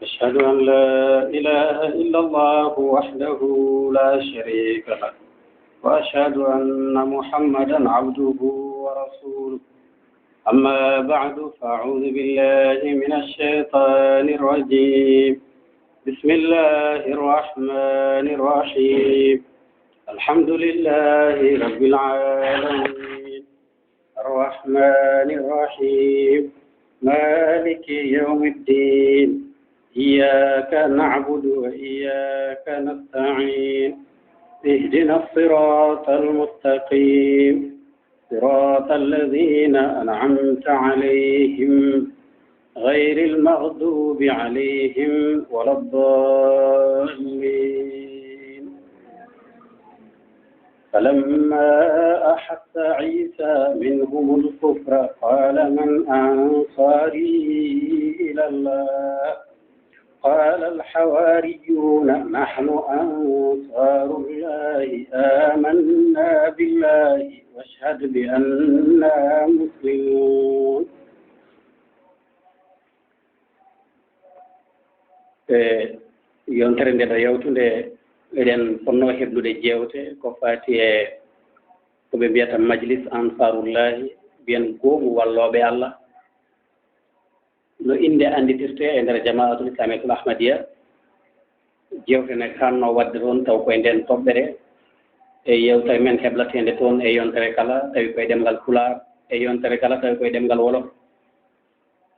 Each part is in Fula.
أشهد أن لا إله إلا الله وحده لا شريك له وأشهد أن محمدا عبده ورسوله أما بعد فأعوذ بالله من الشيطان الرجيم بسم الله الرحمن الرحيم الحمد لله رب العالمين الرحمن الرحيم مالك يوم الدين إياك نعبد وإياك نستعين اهدنا الصراط المستقيم صراط الذين أنعمت عليهم غير المغضوب عليهم ولا الضالين فلما أحس عيسى منهم الكفر قال من أنصاري إلى الله قال الحواريون نحن أنصار الله آمنا بالله واشهد بأننا مسلمون yontere nde ɗo yawtunde eɗen fonno heɓlude jewte ko fati e ko ɓe mbiyata majlis ansarullahi mbiyen goomu walloɓe Allah no inde anditirte e nder jama'atul islamiyatul ahmadiya jewte ne kanno wadde toon taw koye nden toɓɓere e yewtere men heblatende toon e yontere kala tawi koye ɗemgal pular e yontere kala tawi koye ɗemgal wolof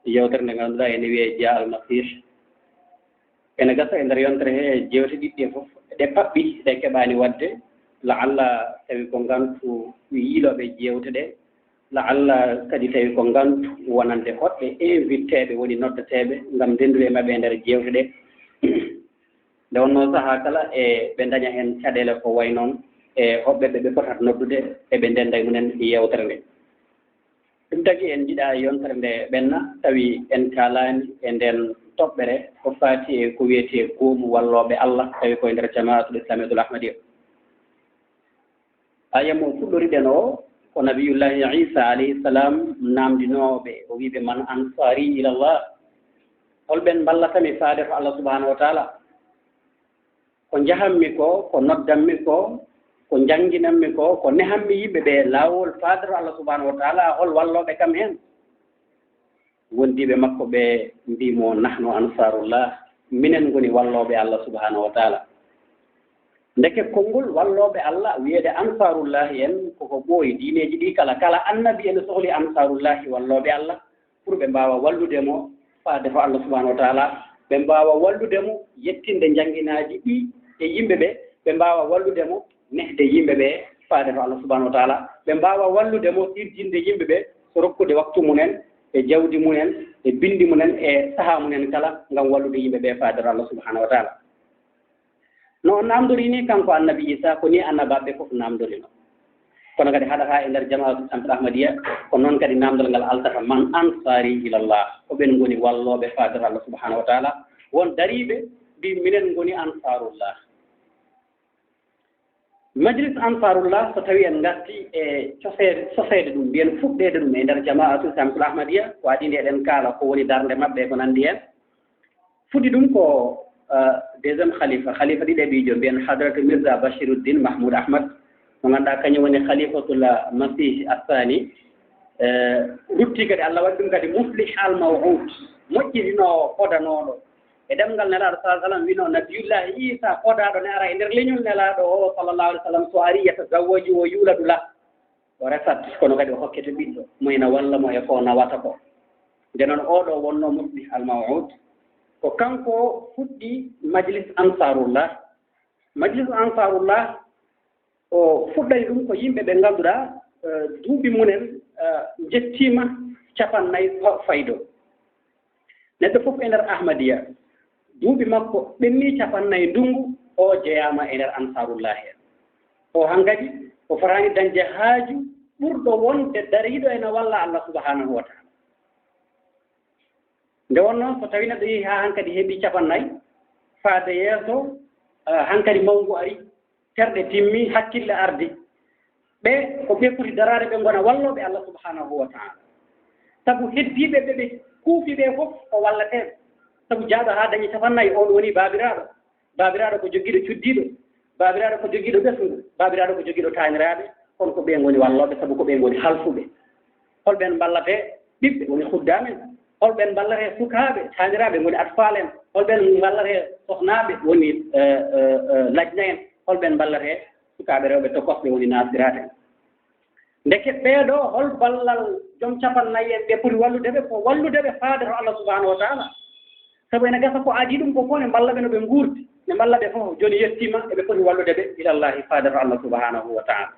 yewtere nde ngannduɗa ene wiye dia almasih ene gasa e nder yontere he jewte ɗiɗɗi fof ɗe paɓɓi ɗe keɓani wadde la allah tawi ko ngantu yiiloɓe jewte ɗe la allah kadi tawi ko ngantu wonande hoɗɓe invitteɓe woni noddateɓe ngam ndendude e maɓɓe e nder jewte ɗe nde wonno saaha kala e ɓe daña hen caɗele ko way noon e hoɓɓeɓe ɓe potata noddude eɓe ndenda e munen yewtere nde ɗum tagi en jiiɗa yontere nde ɓenna tawi en kalani e nden toɓɓere ko fati e ko wiyete goomu walloɓe Allah tawi koye nder jama'atul islamiyatul ahmadiya aya mo fuɗɗoriɗen o ko nabiyullahi isa alayhi salam namdinoɓe o wiɓe man ansari ilallah holɓen ballatami faade to Allah subhanahu wa taala ko jahanmi ko noddanmi ko jangginanmi ko nehanmi yimɓe ɓe laawol faade to Allah subhanahu wa taala hol walloɓe kam hen wondiɓe makko ɓe mbimo nahnu ansarullah minen goni walloɓe Allah subhanahu wa taala ndeke konngol walloɓe Allah wiyeede ansarullahi en koko ɓooyi diineji ɗi kala annabi ene sohli ansarullahi walloɓe Allah pour ɓe mbawa walludemo faade to Allah subhanahu wa taala ɓe mbawa walludemo yettinde jangguinaji ɗi e yimɓeɓe ɓe mbawa walludemo nehde yimɓeɓe faade to Allah subhanahu wa taala ɓe mbawa walludemo irjinde yimɓeɓe so rokkude waktu munen e jawdi munen e bindi munen e saaha munen kala ngam wallude yimɓeɓe faade to Allah subhanahu wa taala no namdorini kanko annabi isa ko ni annabaɓe fof namdorino kono kadi haɗata e nder jama'atul islamiyatul ahmadiya ko noon kadi namdol ngal altata man ansari ilallah ko ɓen goni walloɓe faade to Allah subhanahu wa taala won dariɓe mbi minen goni ansarullah majlis ansarullah so tawi en garti e sosede ɗum mbiyen fuɗɗede ɗum e nder jama'atul islamiyatul ahmadiya waɗi nde eɗen kaala ko woni darde maɓɓe ko nandi hen fuɗɗi ɗum ko deuxiéme khalifa ɗiɗaɓijo mbiyen hadratu mirza bashiruddin mahmoud ahmad mo ganduɗa kañum woni khalifatul masih athani rutti kadi Allah waɗi ɗum kadi muslih al maw'ud moƴƴirinowo podanoɗo e ɗemgal nelaɗo sallah sallam wino nabiyullahi isa podaɗo ne ara e nder leñol nelaɗo o sallllahu alih w sallam so ari yatazawwaju o yuladu la o resat kono kadi o hokkete ɓiɗɗo moyna walla mo e ko nawata ko nde noon oɗo wonno muslih al maw'ud ko kanko fuɗɗi majlis ansarullah o fuɗɗani ɗum ko yimɓe ɓe ngannduɗa duuɓi munen jettima 50 faydo neɗɗo fof e nder ahmadiya duuɓi makko ɓenni 50 ndungu o jeyama e nder ansarullahi en o hankadi o fotani dañde haaju ɓurɗo wonde dariɗo ene walla Allah subhanahu wa taala nde wonno so tawi neɗɗo yehi ha hankadi heeɓi 50 faade yeeso hankadi mawngu ari terɗe timmi hakkille ardi ɓe ko ɓe poti darade ɓe gona walloɓe Allah subhanahu wa taala sabu heddiɓe ɓe kuufiɓe fof o wallateɓe sabu jaaɗo haa dañi capannayyi on woni baabiraaɗo ko jogiiɗo cuddiiɗo baabiraaɗo ko jogiiɗo ɓesngu baabiraaɗo ko jogiiɗo taaniraaɓe kono ko ɓe ngoni wallooɓe sabu ko ɓe ngoni halfuɓe holɓen ballatee ɓiɓɓe woni huddamen holɓen ballatee sukaaɓe taaniraaɓe ngoni atfaal en holɓen ballatee sohnaaɓe woni lajna en holɓen ballatee sukaaɓe rewɓe tokosɓe woni naasiraaɓe ndeke ɓeeɗo hol ballal joom capannayyi en ɓe poti wallude ɓe ko wallude ɓe faade to Allah subahanahu wa taala sabu ene gasa ko adii ɗum ko fof ne mballa ɓe no ɓe nguurdi ne mballa ɓe fof jooni yettima eɓe poti wallude ɓe ilallahi faade to Allah subahanahu wa taala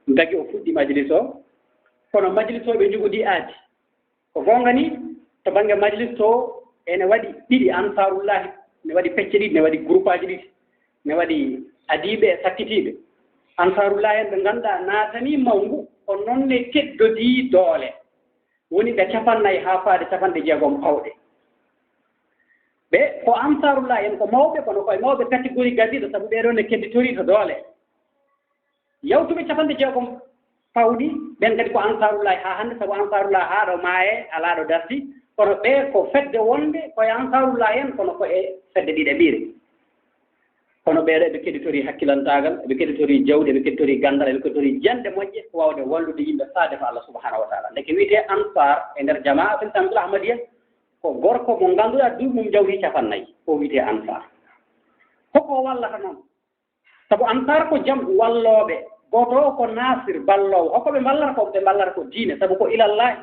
ɗum tagi o fuɗɗi majlis o kono majlis o ɓe njogodii aadi ko goonga ni to baŋnge majlis to ene waɗi ɗiɗi ansarullahi ne waɗi pecce ɗiɗi ne waɗi groupe aji ɗiɗi ne waɗi adiiɓe e sakkitiiɓe ansarullahi en ɓe ngannduɗaa naatanii mawngu ko noon ne teddodii doole woni ɓe capannayyi haa faade capanɗe jeegom pawɗe ɓe ko ansarullahi en ko mawɓe kono koye mawɓe catégorie gadiiɗo sabu ɓeeɗoo ne kedditori to doole yawtuɓe capanɗe jeegom pawɗi ɓen kadi ko ansarullahi haa hannde sabu ansarullahi haa ɗo maaye alaa ɗo darti kono ɓe ko fedde wonde koye ansarullahi en kono koye fedde ɗiɗe ɓiire kono ɓeeɗo eɓe kedditori hakkillantaagal eɓe kedditori jawɗi eɓe kedditori ganndal eɓe kedditori jande moƴƴe wawde wallude yimɓe faade ko Allah subahanahu wa taala ndeke wiyetee ansar e ndeer jamaatul tamil ahmadiya ko gorko mo ngannduɗaa duuɓi mum jawtii capannayyi o wiyetee ansar hoko wallata noon sabu ansar ko jam wallooɓe gooto o ko nasir balloowo hokko ɓe mballata ko ɓe mballata ko diine sabu ko ilallahi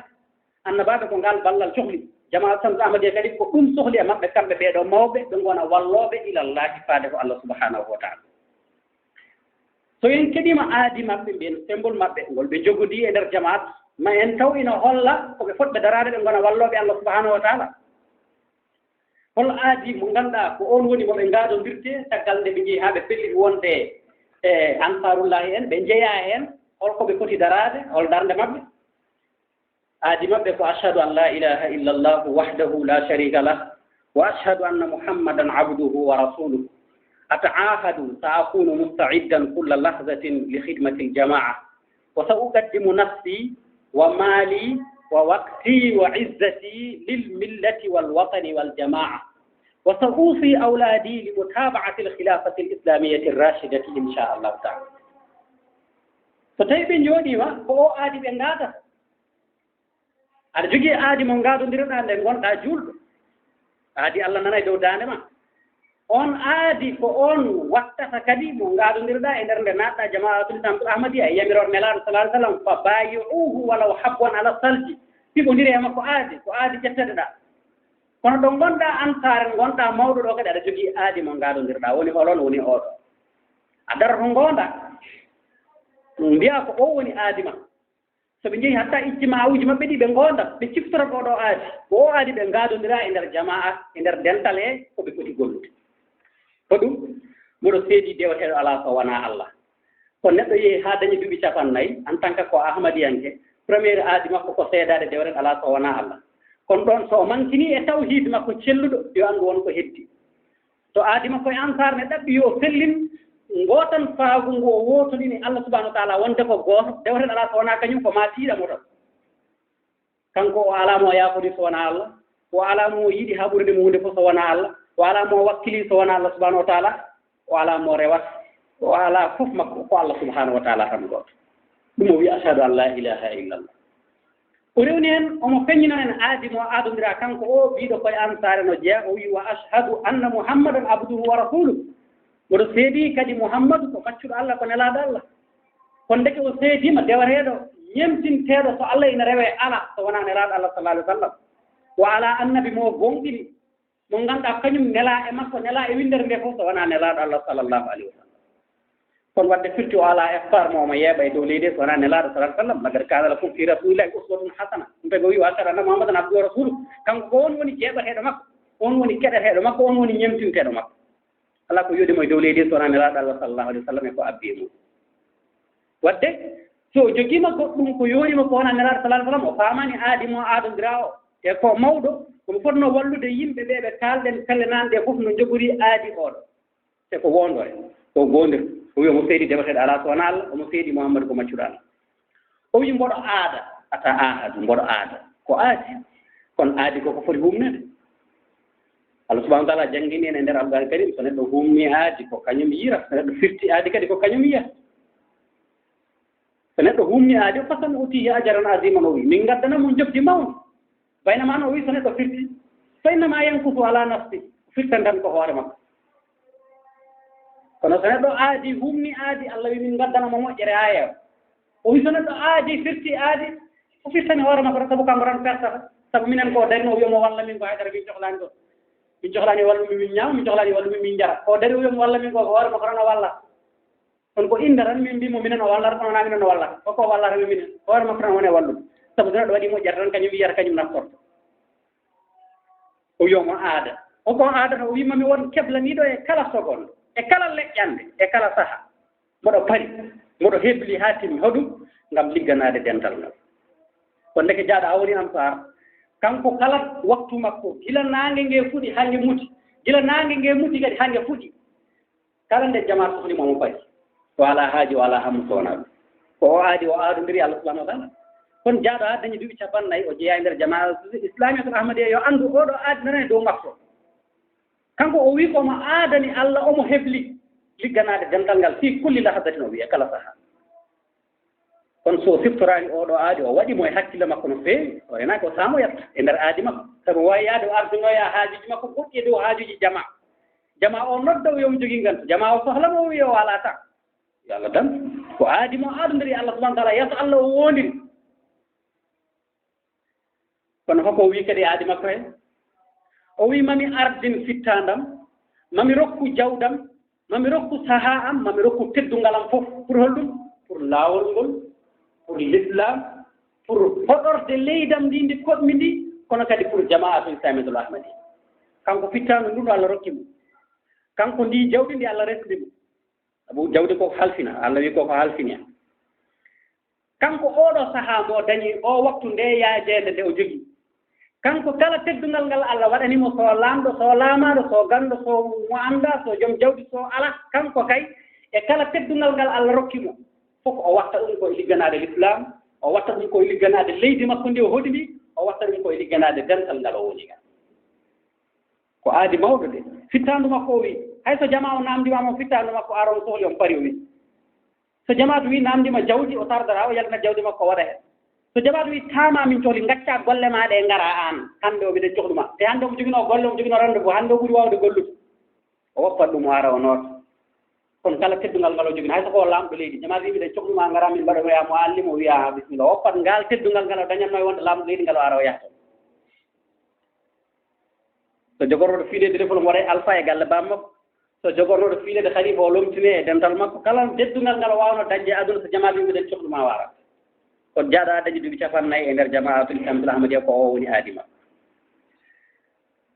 annabaaɓe ko ngal ballal cohli jamaat tamil ahmadiya kadi ko ɗum sohli e maɓɓe kamɓe ɓeeɗo mawɓe ɓe ngona wallooɓe ilallahi faade ko Allah subahanahu wa taala so en keɗiima aadi maɓɓe mbiyen symbole maɓɓe ngol ɓe jogodii e ndeer jamaat ma en taw ina holla ko ɓe fotɓe daraade ɓe ngona wallooɓe Allah subahanahu wa taala hol aadi mo ngannduɗaa ko on woni mo ɓe ngaadondirtee caggal nde ɓe njehii haa ɓe pelliɗi wonde e ansarullahi en ɓe njeyaa heen holko ɓe poti daraade hol darnde maɓɓe aadi maɓɓe ko ashhadu an la ilaha illa allahu wahdahu la sharika lah wa ashhadu anna muhammadan abduhu wa rasuluhu ataahadu sa akunu musta'iddan kulla lahzatin li khidmati aljamaa wa sa uqaddimu nafsi wa maali wa waqti wa izzati lilmillati walwatani waljamaa wa sa uusi awlaadi li mutabaati alkhilafati alislamiyati arrashidati insha allahu taala so tawi ɓe njooɗiima ko o aadi ɓe ngaadata aɗa jogii aadi mo ngaadondiroɗaa nde ngonɗaa juulɗo aadi Allah nana e dow daande ma on aadi ko on wattata kadi mo ngaadondiroɗaa e ndeer nde naatɗaa jamaatul tamil ahmadiya e yamirore nelaaɗo sallah alih sallam fa bayi'uhu walaw habbon ala salji piɓondiri e makko ko aadi ƴetteɗeɗaa kono ɗo ngonɗaa ansaare ngonɗaa mawɗo ɗo kadi aɗa jogii aadi mo ngaadondiroɗaa woni olon woni oɗo a dara to ngoonda mbiyaa ko o woni aadi ma so ɓe njehii hatta ijtima'uuji maɓɓe ɗi ɓe ngoonda ɓe ciftorata oɗo aadi ko o aadi ɓe ngaadondiraa e ndeer jamaa e ndeer dental he ko ɓe poti gollude ko ɗum mboɗo seedii deweteeɗo alaa so wonaa Allah ko neɗɗo yehi haa dañi duuɓi capannayyi en tant que ko ahmadiyanke premiére aadi makko ko seedaade dewret alaa so wonaa Allah kono ɗon so o mankinii e tawhiid makko celluɗo yo anndu won ko heddi to aadi makko e ansar ne ɗaɓɓi yo fellin gootan faagu ngu o wootodini Allah subahanahu wa taala wonde ko gooto dewret alaa so wonaa kañum ko maa tiiɗamo tan kanko o alaa mo yaafori so wonaa Allah o alaa mo yiɗi haɓurde mo hunde fof so wonaa Allah o alaa mo wakkilii so wonaa Allah subahanahu wa taala o alaa mo rewat o alaa fof makko ko Allah subahanahu wa taala tan gooto ɗum o wiya ashhadu an la ilaha illallah o rewni heen omo feññinon en aadi mo aadondiraa kanko o biiɗo koye ansaare no jeya o wii wa ashhadu anna muhammadan abduhu wa rasuluhu oɗo seedii kadi mouhammadou ko maccuɗo Allah ko nelaaɗo Allah kono ndeke o seediima dewateeɗo ñemtinteeɗo so Allah ina rewee ala so wonaa nelaaɗo Allah sallallahu alih wa sallam o alaa annabi mo gonɗini mo ngannduɗaa kañum nelaa e makko nelaa e windere nde fof so wonaa nelaaɗo Allah sallallahu alaihi wa sallam kono wadde firti o alaa espoir mo yeeɓa e dow leydi so wonaa nelaaɗo sallallahu alih wa sallam lagad kaana lakum fi rasulillahi uswatun hasana ɗum tagi o wi ashhadu anna muhammadan abduhu wa rasuluhu kanko ko on woni jeeɓateeɗo makko on woni keɗeteeɗo makko on woni ñemtinteeɗo makko ala ko yoɗimo e dow leydi so wonaa nelaaɗo Allah sallallahu alih wa sallam e ko abbi mum wadde so jogiima ko ɗum ko yoorima ko wonaa nelaaɗo sallallahu alih wa sallam o faamani aadi mo aadondiraa o e ko mawɗo komo fotnoo wallude yimɓe ɓee ɓe kaalɗen pellenaande ɗe fof no jogorii aadi oɗo te ko wondore ko goondir o wi omo seedi dewateeɗo alaa so wonaa Allah omo seedi Mouhammadou ko maccuɗo Allah o wi mboɗo aada ata ahadu mboɗo aada ko aadi kono aadi koko foti humnede Allah subhanahu wa ta'ala jangini en e nder alqur'an karim so neɗɗo humni aadi ko kañum yira so neɗɗo firti aadi kadi ko kañum yiyata so neɗɗo humni aadi o fasan utihi ajaran aziman o wi min gaddana mum jofdi mawni baynama an o wi so neɗɗo firti fa innama yankusu ala nafsi firtan tan ko hoore makko kono so neɗɗo aadi humni aadi Allah wi min gaddanamo moƴƴere aya o wi so neɗɗo aadi firti aadi o firtani hoore makko sabu kanko tan pertata sabu minen ko darino o wiyamo walla min ko haydara min cohlani ɗo min cohlani wallumin min ñaama min cohlani wallumin min jara ko dari o wiyamo walla min ko hoore makko tan o walla kono ko inde tan min mbimo minen o wallata kono na minen o wallata koko wallata mi minen hoore makko tan woni e wallude sabu so neɗɗo waɗi moƴƴere tan kañum wiyata kañum naftorto o wiyomo aada o ko aadata o wimami won keblaniɗo e kala sogonɗo e kala leƴƴande e kala saha mboɗo pari mboɗo hebli ha timmi hoɗum ngam ligganade dental ngal ko ndeke jaaɗo awoni am sar kanko kala waktu makko gila nangue ngue fuɗi hange muti gila nangue ngue muti kadi hange fuɗi kala nde jama sohlimomo pari o ala haaji o ala hammu sownaɓe ko o aadi o aadodiri Allah subahanahu wa taala kono jaaɗo ha dañi duuɓi 40 o jeeya nder jama islamiatul ahmadiya yo andu oɗo aadinana e dow makko kanko o wi komo aadani Allah omo hebli ligganade dental ngal fi kulli lahadatin o wiya kala saha kono so siftorani oɗo aadi o waɗimo e hakkille makko no feewi o renaki o samoyata e nder aadi makko sabu wawi yaade o ardunoya haajuji makko goɗɗi e dow haajuji jama o nodda o yomo jogui ngal jama o sohlamo o wiya o ala tan yo Allah tan ko aadi mo aadodiri Allah subahana taala yeeso Allah o wondiri kono hoko o wi kadi aadi makko he o wi mami ardin fittandam mami rokku jawdam mami rokku saha am mami rokku teddungal am fof pour holɗum pour laawol ngol pour l'islam pour hoɗorde leydam ndi ndi koɗmi ndi kono kadi pour jama'atul islamiyatul ahmadi kanko fittandu ndu Allah rokkimo kanko ndi jawdi ndi Allah resdimo sabu jawdi koko halfina Allah wi koko halfini kanko oɗo saha mo dañi o waktu nde yaajede nde o jogii kanko kala teddungal ngal Allah waɗanimo so laamɗo so laamaɗo so ganndo so mo annda so joom jawdi so ala kanko kay e kala teddungal ngal Allah rokkimo fof o watta ɗum koye ligganade l'islam o watta ɗum koye ligganade leydi makko ndi o hoɗi ndi o watta ɗum koye ligganade dental ngal o woni ngal ko aadi mawɗo de fittandu makko o wi hayso jama o namdiwama fittandu makko aron sohli on pari o wi so jamaatu wi namdima jawdi o tardata o yaltina jawdi makko o waɗa heen so jaɓaɗo wi tama min cohli gacca golle maɗa e ngara an hande o mbiɗen cohluma te hande omo jogino golle omo jogino rendez-vous hande o ɓuuri wawde gollude o woppat ɗum o ara o noota kono kala teddungal ngal o jogino hay soko lamɗo leydi jamaɗo wi mbiɗen cohluma ngara min mbaɗoya mo allimo o wiya bisimilla o woppat ngal teddungal ngal o dañatno e wonde lamɗo leydi ngal o ara o yahta so jogorɗo fiilede defol mo waɗa alpha e galle bammakko so jogorɗo fiilede khalifa o lomtine e dental makko kala teddungal ngal o wawno dañde aduna so jamaɗo wi mbiɗen cohluma wara ko jaaɗa dañi duuɓi 40 e nder jama'atul islamiyatul ahmadiya ko o woni aadi makko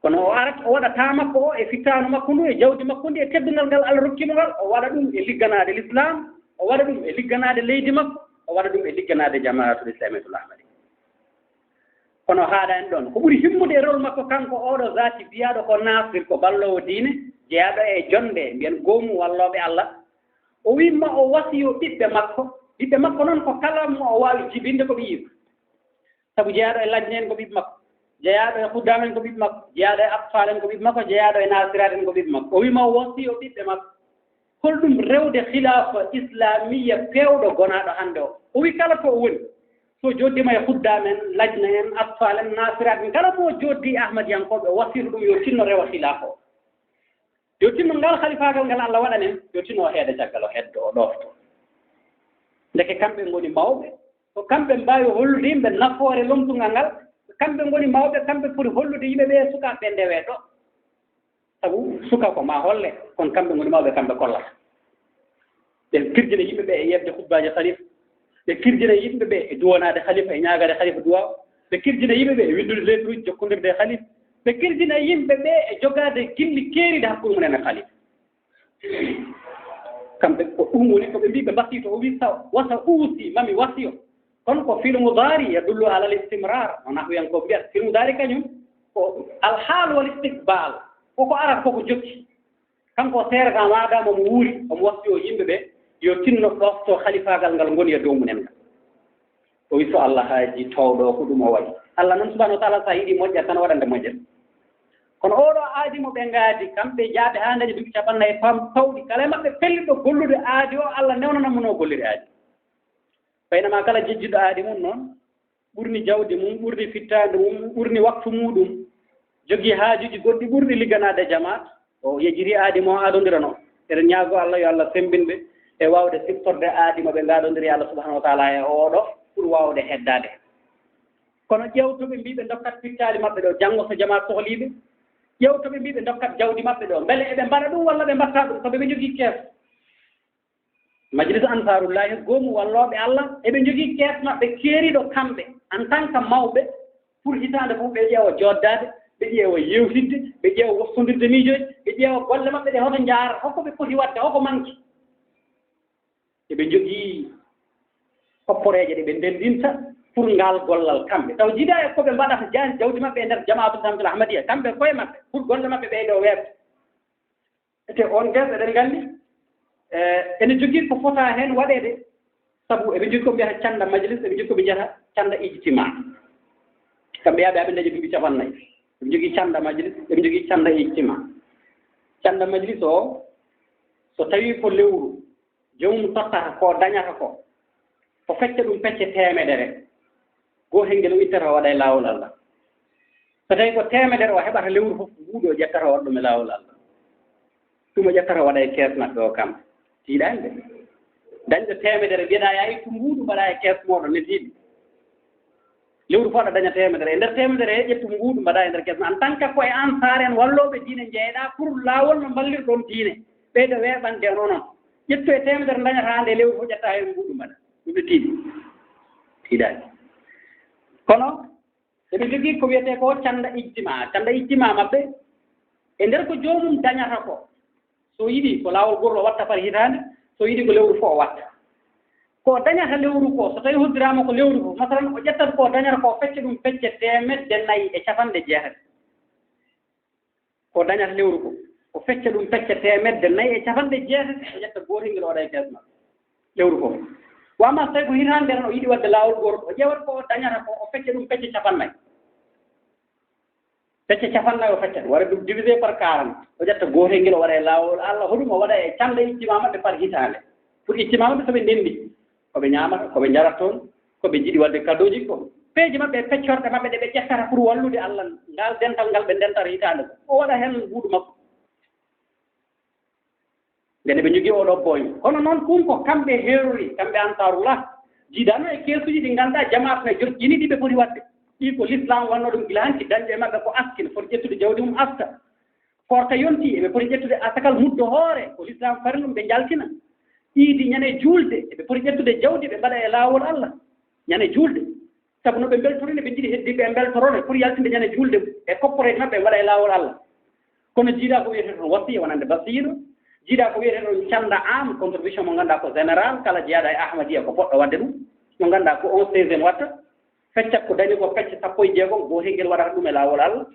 kono o arat o waɗa ta makko o e fittanu makko ndu e jawdi makko ndi e teddungal ngal Allah rokkimo ngal o waɗa ɗum e ligganade l'islam o waɗa ɗum e ligganade leydi makko o waɗa ɗum e ligganade jama'atul islamiyatul ahmadiya kono haaɗa en ɗon ko ɓuri himmude e rôle makko kanko oɗo zati biyaɗo ko nasir ko ballowo diine jeyaɗo e jonde mbiyen goomu walloɓe Allah o wimma o wasiyo ɓiɓɓe makko noon ko kala mo o waawi jibinde ko ɓe yiifa sabu jeyaɗo e lajne en ko ɓiɓɓe makko jeyaɗo e huddam en ko ɓiɓɓe makko jeyaɗo e atfal en ko ɓiɓɓe makko jeyaɗo e nasirat en ko ɓiɓɓe makko o wima o wasiyo ɓiɓɓe makko holɗum rewde khilafa islamiya pewɗo gonaɗo hannde o wi kala to o woni so joddima e huddam en lajne en atfal en nasirat en kala mo joddi ahmadiyankoɓe o wasiyto ɗum yo tinno rewa khilafa o yo tinno ngal khalifagal ngal Allah waɗanen yo tinno o heeda caggal o heddo o ɗofto ndeke kamɓe ngoni mawɓe ko kamɓe mbawi hollude yimɓe nafoore lomtungal ngal kamɓe ngoni mawɓe kamɓe poti hollude yimɓe ɓe sukaɓe ndewe ɗo sabu suka ko ma holle kono kamɓe ngoni mawɓe kamɓe kollata ɓe kirjine yimɓe ɓe e yebde hutbaji khalifa ɓe kirjine yimɓe ɓe e duwonade khalifa e ñagade khalifa duwaw ɓe kirjine yimɓe ɓe e windude letruji jokkodirde e khalifa ɓe kirjine yimɓe ɓe e jogade gilli keeride hakkude mumen e khalifa kamɓe ko ɗum woni ko ɓe mbi ɓe mbasito o wi wasa uusi mami wasiyo kono ko filmu dari yadullu ala l istimrar no nahwiyanko mbiyata filmu dari kañum ko alhaal wal istiqbal koko arata koko jokki kanko seerata madama mo wuuri omo wasiyo yimɓe ɓe yo tinno ɗofto khalifagal ngal ngoni e dow mumen ngal o wi so Allah haaji towɗo ko ɗum o waɗi Allah noon subahanahu wa taala sa yiɗi moƴƴat tan waɗande moƴƴat kono oɗo aadi mo ɓe ngaadi kamɓe jaaɓe haa dañi duuɓi capannayyi pawɗi kala e maɓɓe pelliɗo gollude aadi o Allah newnanamo no gollude aadi baynama kala jejjiɗo aadi mum noon ɓurni jawdi mum ɓurni fittande mum ɓurni waktu muɗum jogii haajuji goɗɗi ɓurɗi ligganaade jamaat o yejiri aadi mo aadondirano eɗen ñaago Allah yo Allah sembinɓe e waawde siftorde aadi mo ɓe ngaaɗondiri Allah subahanahu wa taala e oɗo pour waawde heddaade kono ƴewtoɓe mbiɓe dokkat fittaali maɓɓe ɗo janngo so jamaat sohliiɓe ƴewtoɓe mbiɓe dokkat jawdi maɓɓe ɗo mbele eɓe mbaɗa ɗum walla ɓe mbatta ɗum sabu ɓe jogii kees majlis ansarullahi goomu wallooɓe Allah eɓe jogii kees maɓɓe keeriɗo kamɓe en tant que mawɓe pour hitaande fof ɓe ƴeewa joddaade ɓe ƴeewa yewtidde ɓe ƴeewa wossondirde miijoji ɓe ƴeewa golle maɓɓe ɗe hoto njaara hoko ɓe poti waɗde hoko manki eɓe jogii kopporeeje ɗe ɓe ndenndinta pour ngaal gollal kamɓe taw jiɗa e ko ɓe mbaɗata jawdi maɓɓe e ndeer jamaatu tamtul ahmadiya kamɓe koye maɓɓe pour golle maɓɓe ɓeyɗo weeɓde ete on ges eɗen nganndi ene jogii ko fota heen waɗeede sabu eɓe jogii ko mbiyata cannda majlis eɓe jogii ko ɓe njiyata cannda ijtima kamɓe yaaɓe aɓe dañi duuɓi capannayyi eɓe jogii cannda majlis eɓe jogii cannda ijtima cannda majlis o so tawii ko lewru jomum tottata ko dañata ko o fecca ɗum pecce temedere gootel ngel o ittata o waɗa e laawol Allah so tawi ko temedere o heɓata lewru fof nguuɗo o ƴettata o waɗa ɗum e laawol Allah ɗum o ƴettata o waɗa e kees maɓɓe o kamɓe tiiɗaani de dañɗo temedere mbiyeɗa ya ittu nguuɗu mbaɗa e kees moɗon ne tiiɗi lewru fof aɗa daña temedere e nder temedere he ƴettu nguuɗu mbaɗa e nder kees ma en tant que koye ansar en wallooɓe diine jeeyɗa pour laawol no mballirɗon diine ɓeydo weeɓande noon ƴettu e temedere dañata nde lewru fof ƴetta heen nguuɗu mbaɗa ɗum ɓe tiiɗaani kono eɓe jogii ko wiyetee ko cannda ijtima maɓɓe e ndeer ko joomum dañata ko so yiɗi ko laawol goto o watta par hitaande so yiɗi ko lewru fof o watta ko dañata lewru ko so tawii hoddiraama ko lewru fof masalan o ƴettat ko dañata ko fecce ɗum fecce 490 ko dañata lewru ko o fecce ɗum fecce 490 o ƴetta gootel ngel waɗa e kees maɓɓe lewru fof wamma so tawi ko hitaande tan o yiɗi waɗde laawol goto o ƴewat ko dañata ko o fecce ɗum fecce 50 fecce 50 o feccata waɗa ɗum divisé par 40 o ƴetta gootel ngel o waɗa e laawol Allah hoɗum o waɗa e cannda ijtima maɓɓe par hitaande pour ijtima maɓɓe so ɓe ndenndi koɓe ñaamata koɓe njarat toon koɓe jiɗi wadde cadeauji ko peeji maɓɓe e peccorɗe maɓɓe ɗe ɓe ƴettata pour wallude Allah ngal dental ngal ɓe ndentata hitaande ko o waɗa heen nguuɗu makko ndene ɓe jogii oɗo boymo kono noon ɗum ko kamɓe heerori kamɓe ansarullah jiidano e keesuji ɗi ngannduɗaa jamaat ne joƴƴini ɗi ɓe poti waɗde ɗi ko l'islam wanno ɗum gila hanki dañɓe e maɓɓe ko askine foti ƴettude jawdi mum aska forka yontii eɓe poti ƴettude asakal muddo hoore ko l'islam fari ɗum ɓe njaltina iidi ñane juulde eɓe poti ƴettude jawdi ɓe mbaɗa e laawol Allah ñane juulde sabu no ɓe mbeltorine ɓe jiɗi heddiɓe e mbeltorone pour yaltinde ñane juulde e kopporeje maɓɓe mbaɗa e laawol Allah kono jiiɗa ko wiyete toon wasiya wonande basiiro jiiɗa ko wiyete ɗon cannda am contribution mo ngannduɗaa ko général kala jeyaɗa e ahmadiya ko poɗɗo wadde ɗum mo ngannduɗaa ko 11 watta feccat ko dañi ko fecce 16 gootel ngel waɗata ɗum e laawol Allah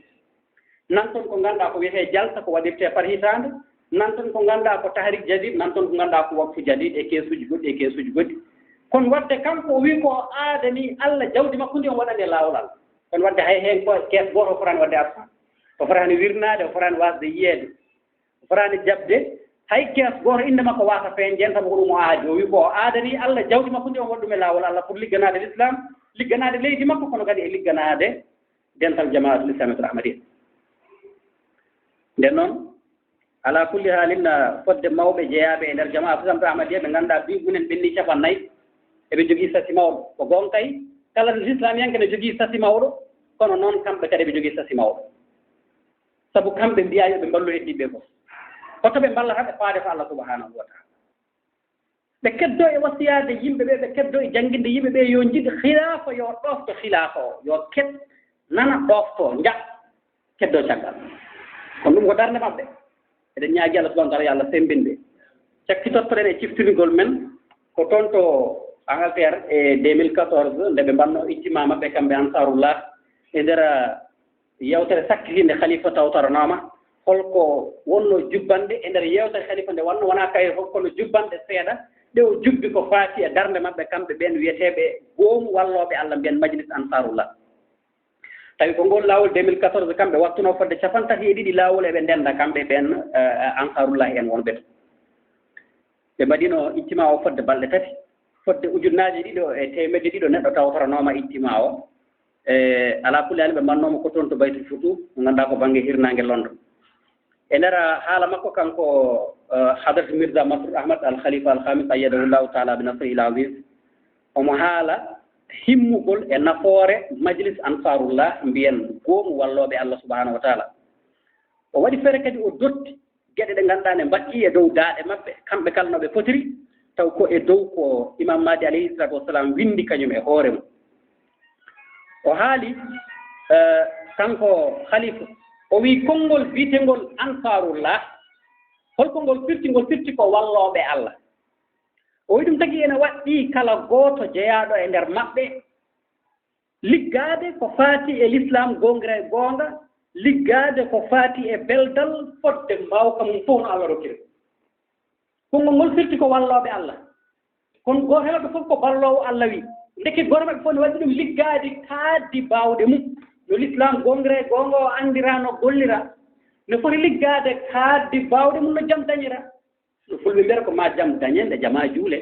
nan toon ko ngannduɗaa ko wiyetee jalsa ko waɗirtee par hitaande nan toon ko ngannduɗaa ko tahrik jadid nan toon ko ngannduɗaa ko waktu jadid e keesuji goɗɗi kono wadde kanko o wii ko aadani Allah jawdi makko ndi on waɗani e laawol Allah kono wadde hay heen ko kees gooto o fotaani wadde absent o fotaani wirnaade o fotaani waasde yiyeede o fotaani jaɓde hay kees gooto inde makko waasa feen jeen sabu ko ɗum o aaji o wii ko o aadani Allah jawdi makko ndi on waɗi ɗum e laawol Allah pour ligganaade l'islam ligganaade leydi makko kono kadi e ligganaade dental jamaatul islamique ahmadiyya nden noon ala kulli haalin fodde mawɓe jeyaaɓe e ndeer jamaatul islamique ahmadiyya ɓe ngannduɗaa ɓiigunen ɓenni 40 eɓe jogii sasi mawɗo ko gon kay kala l'islamiyanke ne jogii sasi mawɗo kono noon kamɓe kadi ɓe jogii sasi mawɗo sabu kamɓe mbiyaa yo ɓe mballu heddiɓe fof hoto ɓe mballata ɓe faade ko Allah subahanahu wa taala ɓe keddo e wasiyaade yimɓe ɓe ɓe keddo e jannginde yimɓe ɓe yo jiɗi khilaafa yo ɗofto khilaafa o yo ket nana ɗofto njaɓ keddo caggal kono ɗum ko darnde maɓɓe eɗen ñaagi Allah subahanahu wa taala yo Allah sembinde cakkitottoɗen e ciftingol men ko toon to Angleterre e 2014 nde ɓe mbanno ijtima maɓɓe kamɓe ansarullah e ndeer yewtere sakkitinde khalifa tawtaranoma holko wonno jubbande e ndeer yewtere khalifa nde wanno wona kaye fof kono jubbanɗe seeɗa ɗe o jubbi ko faati e darnde maɓɓe kamɓe ɓen wiyeteeɓe goomu wallooɓe Allah mbiyen majlis ansarullah tawi ko ngol laawol 2014 kamɓe wattunoo fodde 37 laawol eɓe ndennda kamɓe ɓen ansarullah en wonɓe to ɓe mbaɗino ijtima o fodde balɗe tati fodde ujunnaaje ɗiɗo e temedde ɗiɗo neɗɗo tawtoranooma ijtima o e alaa kulli haali ɓe mbannooma ko toon to baytul futu mo ngannduɗaa ko baŋnge hirnaange londo e ndeer haala makko kanko hadrate mirza masroud ahmad al khalifa al khamis ayyadahullahu taala bi nasrihil aziz omo haala himmugol e nafoore majlis ansarullah mbiyen goomu wallooɓe Allah subahanahu wa taala o waɗi feere kadi o dotti geɗe ɗe ngannduɗaa ne mbaɗɗi e dow daaɗe maɓɓe kamɓe kala no ɓe potiri taw ko e dow ko imam madi alayhi salatu wassalam windi kañum e hoore mum o haali kanko khalifa o wii konngol biitengol ansarullah holko ngol firti ko wallooɓe Allah o wi ɗum tagi ene waɗɗi kala gooto jeyaaɗo e ndeer maɓɓe liggaade ko faati e l'islam gongira e goonga liggaade ko faati e beldal fodde mbawka mum fof no Allah rokkiri konngol ngol firti ko wallooɓe Allah kono gooto heɓɓe fof ko balloowo Allah wi ndeke goto maɓɓe fof ne waɗi ɗum liggaade kaaddi baawɗe mum yo l'islam gongira e goonga o anndira no gollira ne foti liggaade kaaddi baawɗe mum no jam dañira no fulɓe mbiyata ko ma jam dañe nde jama juule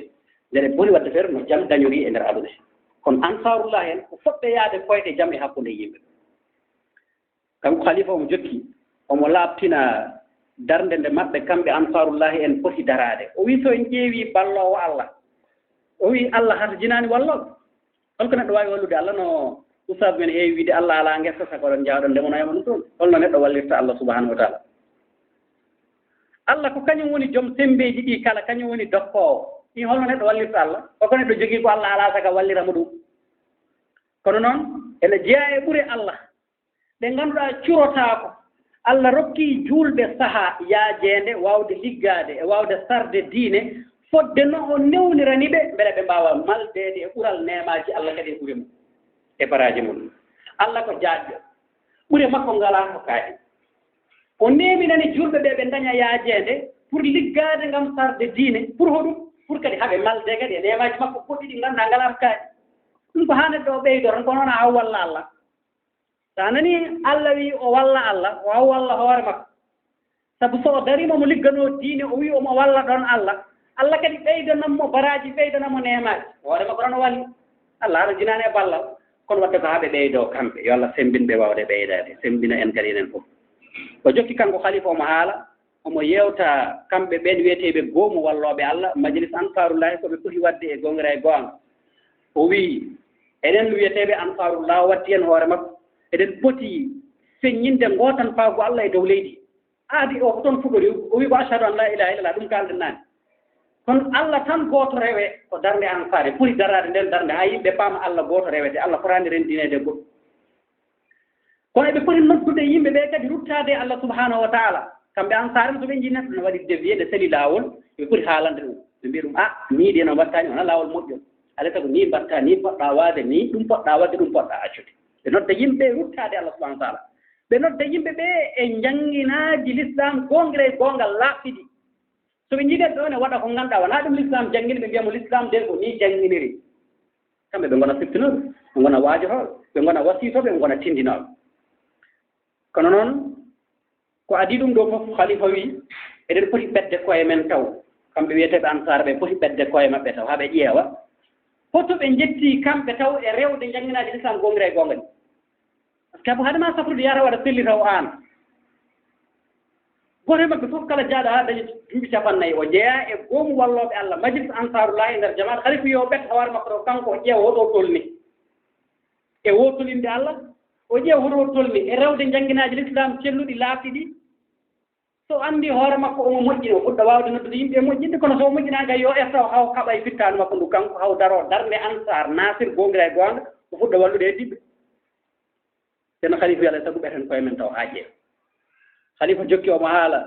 ndere boni wadde feere no jam dañori e ndeer aduna kono ansarullah en ko foɗɓe yaade koyɗe jam e hakkunde yimɓe kanko khalifa omo jokki omo laaɓtina darnde nde maɓɓe kamɓe ansarullahi en poti daraade o wii so en ƴeewi balloowo Allah o wii Allah hata jinaani wallooɓe holko neɗɗo waawi wallude Allah no ustad men heewi wiide Allah alaa ngesa sakoɗon njawɗon ndemonoyama ɗum toon holno neɗɗo wallirta Allah subahanahu wa taala Allah ko kañum woni joom sembeeji ɗi kala kañum woni dokkoowo ɗi holno neɗɗo wallirta Allah koko neɗɗo jogii ko Allah alaa saka walliramo ɗum kono noon ene jeyaa e ɓure Allah ɓe ngannduɗaa curotaako Allah rokkii juulɓe sahaa yaajeende waawde liggaade e waawde sarde diine fodde no o newnirani ɓe mbele ɓe mbaawa maldeede e ɓural nemaaji Allah kadi e ɓure mum e baraaji mum Allah ko jaajjo ɓure makko ngalaa ko kaaɗi o neeminani julɓe ɓe ɓe daña yaajeende pour liggaade ngam sarde diine pour hoɗum pour kadi haɓe malde kadi e nemaaji makko goɗɗi ɗi ngannduɗaa ngalaama kaaɗi ɗum ko haa neɗɗo o ɓeydoron ko noon a haw walla Allah so a nanii Allah wii o walla Allah o haw walla hoore makko sabu so o dariima mo ligganoo diine o wii omo walla ɗon Allah Allah kadi ɓeydanammo baraaji ɓeydanamo nemaaji hoore makko ɗon o walli Allah aɗa jinaani e ballal kono wadde ko haɓe ɓeydoo kamɓe yo Allah sembinɓe waawde ɓeydaade sembina en kadi enen fof o jokki kanko khalifa omo haala omo yewta kamɓe ɓen wiyeteeɓe goomu wallooɓe Allah majlis ansarullahi ko ɓe poti wadde e gongira e goonga o wii eɗen wiyeteeɓe ansarullah o watti hen hoore makko eɗen poti feññinde gootan faago Allah e dow leydi aadi o ko toon fuɗori o wii ko achadu an la ilaha illallah ɗum kalɗen naani kono Allah tan gooto rewe ko darnde ansare poti daraade nden darnde haa yimɓe paama Allah gooto rewete Allah fotaani rendineede goɗɗum kono eɓe poti noddude yimɓe ɓe kadi ruttaade Allah subhanahu wa taala kamɓe ansare so ɓe njii neɗɗo no waɗi dévié ɗe sali laawol ɓe poti haalande ɗum ɓe mbiya ɗum nii de no mbattaani wona laawol moƴƴol alaa sago nii mbatta nii poɗɗaa waade nii ɗum poɗɗaa wadde ɗum poɗɗaa accude ɓe nodda yimɓe ruttaade Allah subhanahu wa taala ɓe nodda yimɓe ɓe e jannginaaji l'islam gongira e goongal laaɓɗiɗi so ɓe njiiɗe ɗo ne waɗa ko ngannduɗaa wonaa ɗum l'islam janngini ɓe mbiyamo l'islam nden ko nii jannginiri kamɓe ɓe ngona siftinooɓe ɓe ngona waajotooɓe ɓe ngona wasiitooɓe ɓe ngona tindinooɓe kono noon ko adii ɗum ɗo fof khalifa wii eɗen poti ɓedde koye men taw kamɓe wiyeteeɓe ansar ɓe poti ɓedde koye maɓɓe taw haa ɓe ƴeewa hoto ɓe njettii kamɓe taw e rewde jannginaaji l'islam gongira e goonga ɗi par ce que abo hadema safrude yara waɗa selli taw aan goto e maɓɓe fof kala jaaɗo haa dañi duuɓi 50 o jeeyaa e goomu wallooɓe Allah majlis ansarullah e ndeer jamaat khalifa yo ɓetta hoore makko to kanko o ƴeewa hoɗo tolni e wootolinde Allah o ƴeewa hoɗo tolni e rewde jannginaaji l'islam celluɗi laaɓɗi ɗi so anndi hoore makko omo moƴƴini o fuɗɗa waawde noddude yimɓe moƴƴinde kono so o moƴƴinaaka yo etta o haw kaɓa e fittaanu makko ndu kanko haw daroo darnde ansar nasir gongira e goonga o fuɗɗa wallude e diɓɓe ceerno khalifa wi alah sabu ɓeten koye men taw haa ƴeewa khalifa jokki omo haala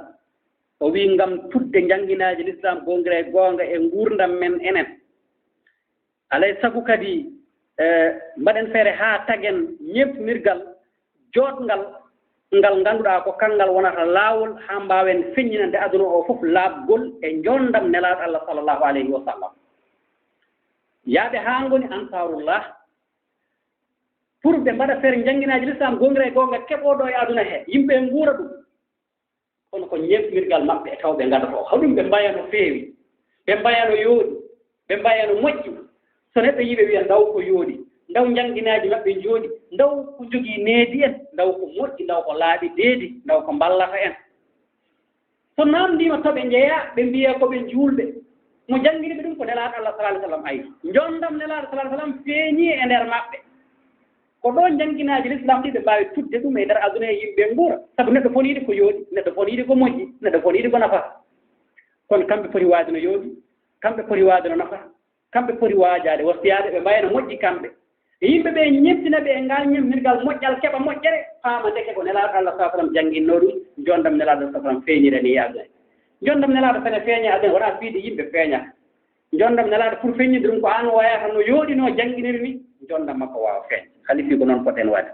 o wii ngam tudde jannginaaji l'islam gongira e goonga e nguurdam men enen alay sabu kadi mbaɗen feere haa tagen ñeɓnirgal jooɗngal ngal ganduɗa ko kangal wonata laawol ha mbawen feññinande aduna o fof laabgol e jondam nelaɗo Allah sallllahu alayhi wa sallam yaaɓe ha ngoni ansarullah pour ɓe mbaɗa feere jangguinaji l'islam gongira e gonga keɓoɗo e aduna he yimɓe nguura ɗum kono ko ñefmirgal maɓɓe taw ɓe gadata o haɗum ɓe mbaya no feewi ɓe mbaya no yooɗi ɓe mbaya no moƴƴi so neɗɗo yiɓe wiya ndaw ko yooɗi ndaw jangguinaji maɓɓe jooɗi ndaw ko jogii needi en ndaw ko moƴƴi ndaw ko laaɓi deedi ndaw ko ballata en so namdima toɓe jeeya ɓe mbiya koɓe juulɓe mo jannginiɓe ɗum ko nelaɗo Allah sallallahu alaihi wasallam ayi jondam nelaɗo sallallahu alaihi wasallam feeñi e nder maɓɓe ko ɗon jannginaji l'islam ɗi ɓe mbawi tudde ɗum e nder aduna e yimɓe nguura sabu neɗɗo foniide ko yooɗi neɗɗo foniide ko moƴƴi neɗɗo foniide ko nafa kono kamɓe poti waade no yooɗi kamɓe poti waade no nafa kamɓe poti waajade wasiyade ɓe mbayno moƴƴi kamɓe yimɓe ɓe ñebtina ɓe e ngal ñemmirgal moƴƴal keɓa moƴƴere paama ndeke ko nelaɗo Allah sallallahu alaihi wasallam janginno ɗum jondam nelaɗo Allah sallallahu alaihi wasallam feeñirani aduna jondam nelaɗo fene feeña aduna wona fiide yimɓe feeñata jondam nelaɗo pour feeñide ɗum ko an wayata no yooɗino janginiri ni jondam makko wawa feeñ halifi ko noon poten waade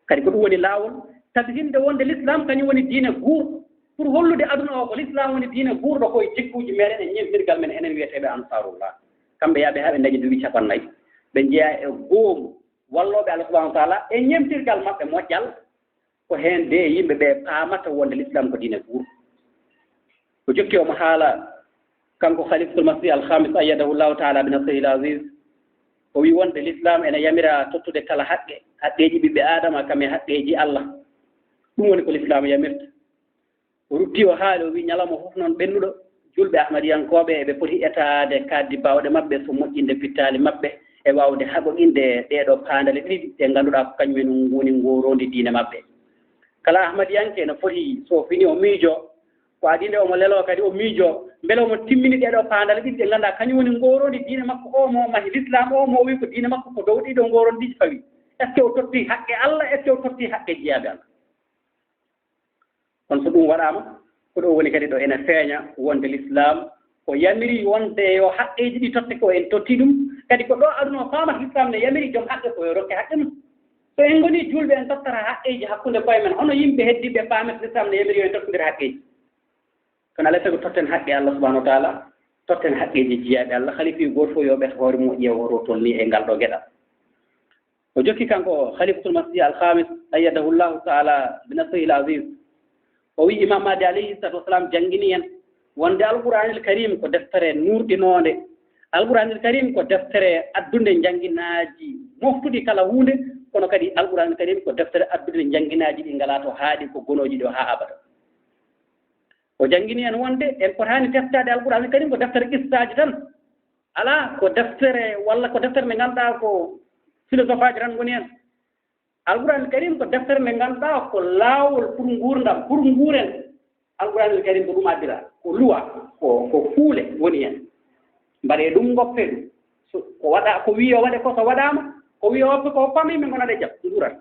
kadi ko ɗum woni laawol tabitinde wonde l'islam kañum woni diine guurɗo pour hollude aduna o ko l'islam woni diine guurɗo koye jikkuji meɗen e ñemmirgal men enen wiyeteɓe ansarullah kamɓe yaaɓe haaɓe dañi duuɓi capannayyi ɓe jeeya e goomu walloɓe Allah subahanahu wa taala e ñemtirgal maɓɓe moƴƴal ko heen de yimɓe ɓe paamata wonde l'islam ko diine guurɗo ko jokki omo haala kanko khalifatul masih alhamis ayyadahu llahu taala binasrihil aziz o wi wonde l'islam ene yamira tottude kala haqqeji ɓiɓɓe adama kam e haqqeji Allah ɗum woni ko l'islam yamirta o rutti o haali o wi ñalawma fof noon ɓennuɗo julɓe ahmadiyankoɓe eɓe poti etade kaddi bawɗe maɓɓe so moƴƴinde pittali maɓɓe e wawde haɓoɗinde ɗeɗo paandale ɗiɗi ɗe ngannduɗaa ko kañumen ngoni ngorondi diine maɓɓe kala ahmadiyanke no foti so fini o miijo ko adinde omo lelo kadi o miijo beele omo timmini ɗeɗo paandale ɗiɗi ɗe ngannduɗaa kañum woni ngorondi diine makko o mo mahi l'islam o mo wi ko diine makko ko dow ɗiɗo ngorondiji fawi est ce que o totti haqqe Allah est ce que o totti haqqe jeyaaɓe Allah kono so ɗum waɗaama ko ɗo woni kadi ɗo ene feeña wonde l'islam ko yamiri wonde yo haqqeji ɗi totte ko en totti ɗum kadi ko ɗo aduna o faamata l'islam ne yamiri joom haqqe ko yo rokke haqqe mum so en ngoni julɓe en tottata haqqeji hakkunde koye men hono yimɓe heddiɓe paamet l'islam ne yamiri yo en tottodira haqqeji kono alaa sago totten haqqe Allah subahanahu wa taala totten haqqeji jeyaaɓe Allah halifi goto fof yo ɓeta hoore mum ƴeewa rotol ni e ngal ɗo geɗal o jokki kanko khalifatul masih alhamis ayyadahu llahu taala binasrihil aziz o wi imam madi alayhi salatu wasalam janngini en wonde alqouranil karim ko deftere nurɗinode alqouranil karim ko deftere addunde jannginaji moftuɗi kala hunde kono kadi alqouranil karim ko deftere addunde jannginaji ɗi ngala to haaɗi ko gonoji ɗo ha abada o janngini en wonde en potani teftade alqouranil karim ko deftere qissaji tan ala ko deftere walla ko deftere nde ngannduɗa ko philosophe aji tan ngoni hen alqouranil karim ko deftere nde ngannduɗa ko laawol pour nguurdam pour nguuren alqouranil karim ko ɗum addira ko luwa ko fuule woni hen mbaɗe ɗum goppe ɗum ko waɗa ko wiyo waɗe ko so waɗama ko wiyo woppe ko hoppama yimɓe gonade jaam nguurat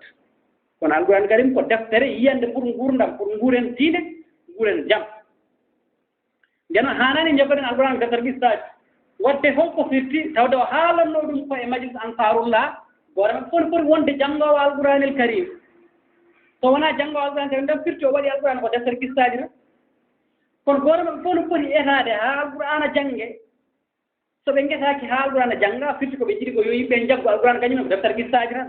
kono alqouranil karim ko deftere yiyande pour nguurdam pour nguuren diine nguuren jaam nden hanani jaggoɗen alqouran deftere ɓistaji wadde holko firti tawde o haalanno ɗum ko e majlis ansarullah goore maɓɓe fof foti wonde janngowo alqouranil karim so wona janngowo alqouranil karim nden firti o waɗi alqouran ko deftere qistaji tan kono goore maɓɓe fof no foti etade ha alqourana jangge so ɓe guetaki ha alqourana jangga firti koɓe jiiɗi ko yo yimɓe jaggo alqouran kañum ko deftere qistaji tan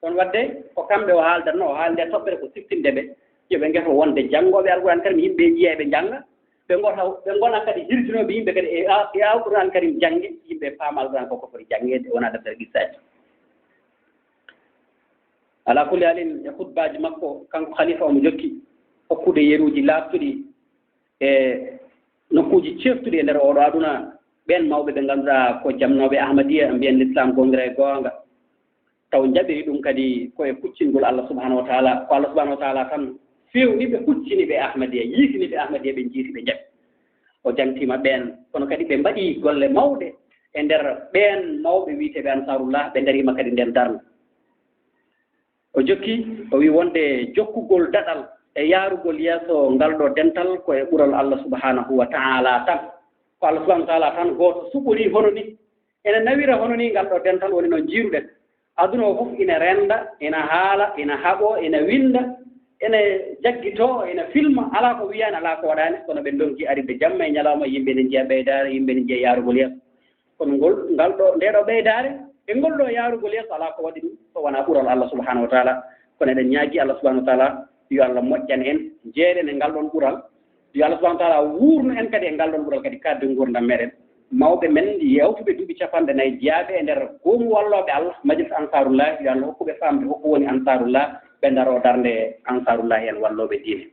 kono wadde ko kamɓe o haaldatno o haalde toɓɓere ko siftinde ɓe yoɓe gueto wonde janggoɓe alqouran karim yimɓe jiiya ɓe jangga ɓe gona kadi hirtinoɓe yimɓe kadi e alqouran karim jangge yimɓe paama alqouran koko foti janggede wona deftere qistaji ala kulli halin e hutbaji makko kanko khalifa omo jokki hokkude yeruji laaɓtuɗi e nokkuji ceftuɗi e nder oɗo aduna ɓen mawɓe ɓe ngannduɗaa ko jamnoɓe ahmadiya mbiyen l'islam gongira e goonga taw jaɓiri ɗum kadi koye kuccingol Allah subahanahu wa taala ko Allah subahanahu wa taala tan fewni ɓe kuccini ɓe ahmadiya yiitini ɓe ahmadiya ɓe jiiti ɓe jaɓi o jangtima ɓen kono kadi ɓe mbaɗi golle mawɗe e nder ɓen mawɓe wiiteɓe ansarullah ɓe darima kadi nden darna o jokki o wi wonde jokkugol daɗal e yaarugol yeeso ngal ɗo dental koye ɓural Allah subahanahu wa taala tan ko Allah subahanahu wa taala tan gooto suɓori hono ni ene nawira hono ni ngal ɗo dental woni noon jiiruɗen aduna o fof ina renda ina haala ina haɓo ina winda ene jaggito ina filma ala ko wiyani ala ko waɗani kono ɓe donki aride jamma e ñalawma yimɓe ne jeeya ɓeydare yimɓe ne jeeya yarugol yeeso kono ngal ɗo ndeɗo ɓeydare e ngol ɗo yarugol yeeso ala ko waɗi ɗum so wona ɓural Allah subhanahu wa taala kono eɗen ñaagui Allah subhanahu wa taala yo Allah moƴƴan en jeeɗen e ngal ɗon ɓural yo Allah subhanahu wa taala wurno en kadi e ngal ɗon ɓural kadi kadde gurdam meɗen mawɓe men yewtuɓe duuɓi 50 jeyaaɓe e nder goomu walloɓe Allah majlis ansarullah yo Allah hokkuɓe famde hokko woni ansarullah ɓe daro darnde ansarullah en walloɓe diine